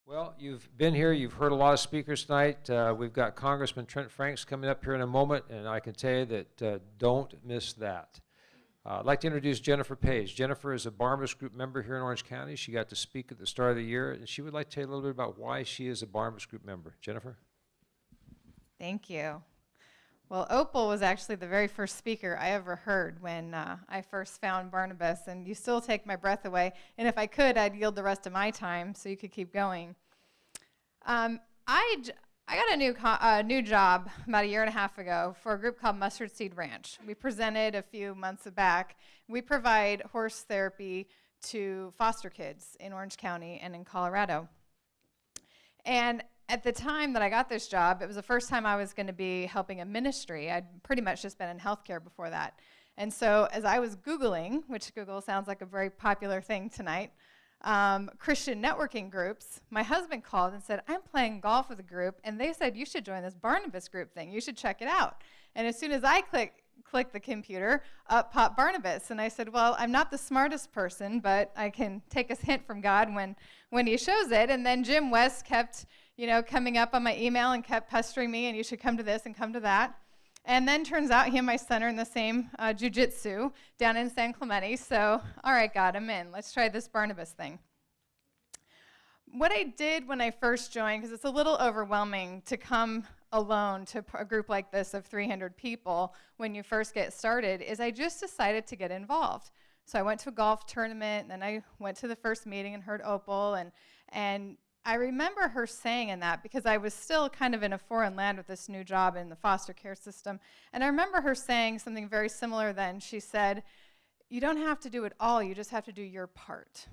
Well, you've been here, you've heard a lot of speakers tonight. We've got Congressman Trent Franks coming up here in a moment, and I can tell you that don't miss that. I'd like to introduce Jenifer Page. Jenifer is a Barnabas Group member here in Orange County. She got to speak at the start of the year, and she would like to tell you a little bit about why she is a Barnabas Group member. Jenifer? Thank you. Well, Opal was actually the very first speaker I ever heard when I first found Barnabas, and you still take my breath away. And if I could, I'd yield the rest of my time so you could keep going. I got a new job about a year and a half ago for a group called Mustard Seed Ranch. We presented a few months back. We provide horse therapy to foster kids in Orange County and in Colorado. And at the time that I got this job, it was the first time I was going to be helping a ministry. I'd pretty much just been in healthcare before that. And so as I was Googling, which Google sounds like a very popular thing tonight, Christian networking groups, my husband called and said, I'm playing golf with a group, and they said you should join this Barnabas group thing. You should check it out. And as soon as I clicked the computer, up popped Barnabas. And I said, well, I'm not the smartest person, but I can take a hint from God when he shows it. And then Jim West kept coming up on my email and kept pestering me, and you should come to this and come to that. And then turns out he and my son are in the same jiu-jitsu down in San Clemente. So, all right, God, I'm in. Let's try this Barnabas thing. What I did when I first joined, because it's a little overwhelming to come alone to a group like this of 300 people when you first get started, is I just decided to get involved. So I went to a golf tournament, and then I went to the first meeting and heard Opal, and I remember her saying in that, because I was still kind of in a foreign land with this new job in the foster care system, and I remember her saying something very similar then. She said, you don't have to do it all, you just have to do your part.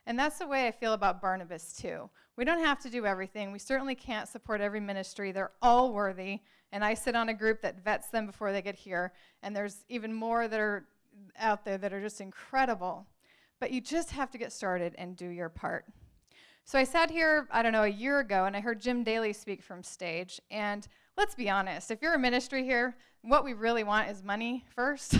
And that's the way I feel about Barnabas too. We don't have to do everything. We certainly can't support every ministry. They're all worthy, and I sit on a group that vets them before they get here, and there's even more that are out there that are just incredible. But you just have to get started and do your part. So I sat here, a year ago, and I heard Jim Daly speak from stage. And let's be honest, if you're a ministry here, what we really want is money first,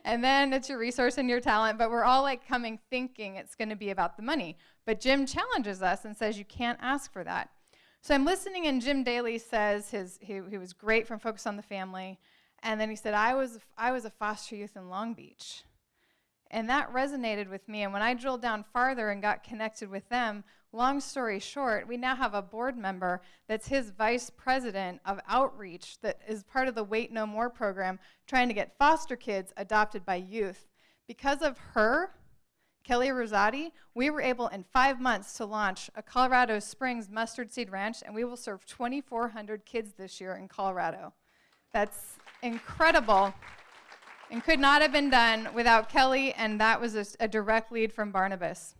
and then it's your resource and your talent. But we're all coming thinking it's going to be about the money. But Jim challenges us and says you can't ask for that. So I'm listening, and Jim Daly says he was great from Focus on the Family. And then he said, I was a foster youth in Long Beach. And that resonated with me. And when I drilled down farther and got connected with them, long story short, we now have a board member that's his vice president of outreach that is part of the Wait No More program, trying to get foster kids adopted by youth. Because of her, Kelly Rosati, we were able in 5 months to launch a Colorado Springs Mustard Seed Ranch, and we will serve 2,400 kids this year in Colorado. That's incredible. And could not have been done without Kelly, and that was a direct lead from Barnabas.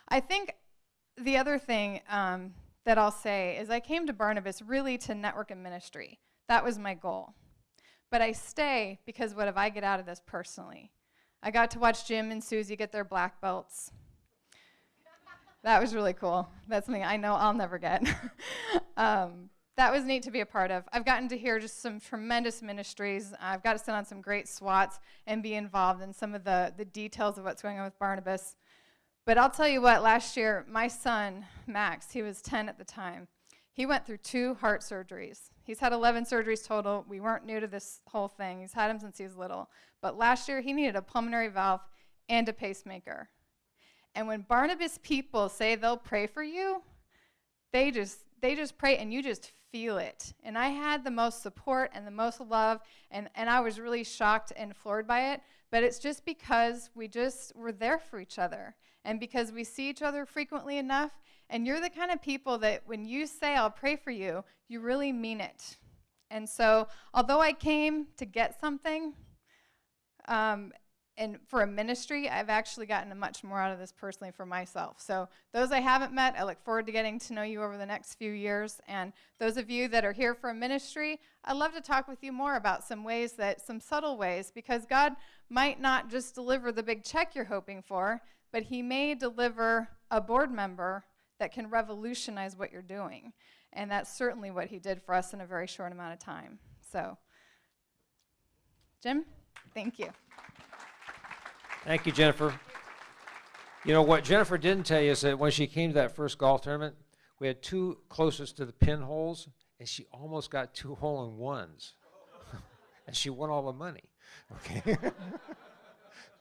I think the other thing that I'll say is I came to Barnabas really to network in ministry. That was my goal. But I stay because what if I get out of this personally? I got to watch Jim and Susie get their black belts. That was really cool. That's something I know I'll never get. That was neat to be a part of. I've gotten to hear just some tremendous ministries. I've got to sit on some great SWATs and be involved in some of the details of what's going on with Barnabas. But I'll tell you what, last year, my son, Max, he was 10 at the time. He went through 2 heart surgeries. He's had 11 surgeries total. We weren't new to this whole thing. He's had them since he was little. But last year, he needed a pulmonary valve and a pacemaker. And when Barnabas people say they'll pray for you, they just pray, and you just feel it. And I had the most support and the most love, and I was really shocked and floored by it. But it's just because we're there for each other, and because we see each other frequently enough. And you're the kind of people that when you say, I'll pray for you, you really mean it. And so, although I came to get something, and for a ministry, I've actually gotten much more out of this personally for myself. So those I haven't met, I look forward to getting to know you over the next few years. And those of you that are here for a ministry, I'd love to talk with you more about some subtle ways, because God might not just deliver the big check you're hoping for, but he may deliver a board member that can revolutionize what you're doing. And that's certainly what he did for us in a very short amount of time. So, Jim, thank you. Thank you, Jenifer. You know, what Jennifer didn't tell you is that when she came to that first golf tournament, we had 2 closest to the pin holes, and she almost got 2 hole-in-ones. And she won all the money. Okay.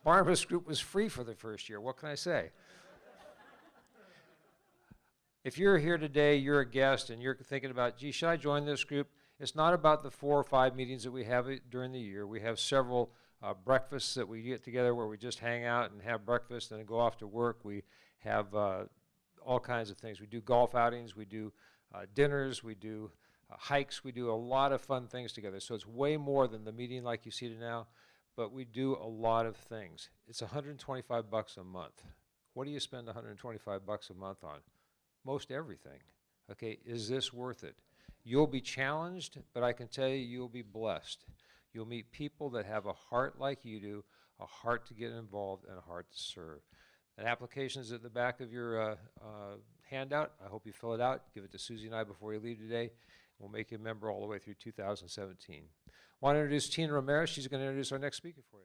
Barnabas Group was free for the first year. What can I say? If you're here today, you're a guest, and you're thinking about, gee, should I join this group? It's not about the 4 or 5 meetings that we have during the year. We have several breakfasts that we get together where we just hang out and have breakfast and then go off to work. We have all kinds of things. We do golf outings, we do dinners, we do hikes, we do a lot of fun things together. So it's way more than the meeting like you see it now, but we do a lot of things. It's $125 a month. What do you spend $125 a month on? Most everything. Okay, is this worth it? You'll be challenged, but I can tell you, you'll be blessed. You'll meet people that have a heart like you do, a heart to get involved and a heart to serve. An application is at the back of your handout. I hope you fill it out. Give it to Susie and I before you leave today. We'll make you a member all the way through 2017. I want to introduce Tina Ramirez. She's going to introduce our next speaker for you.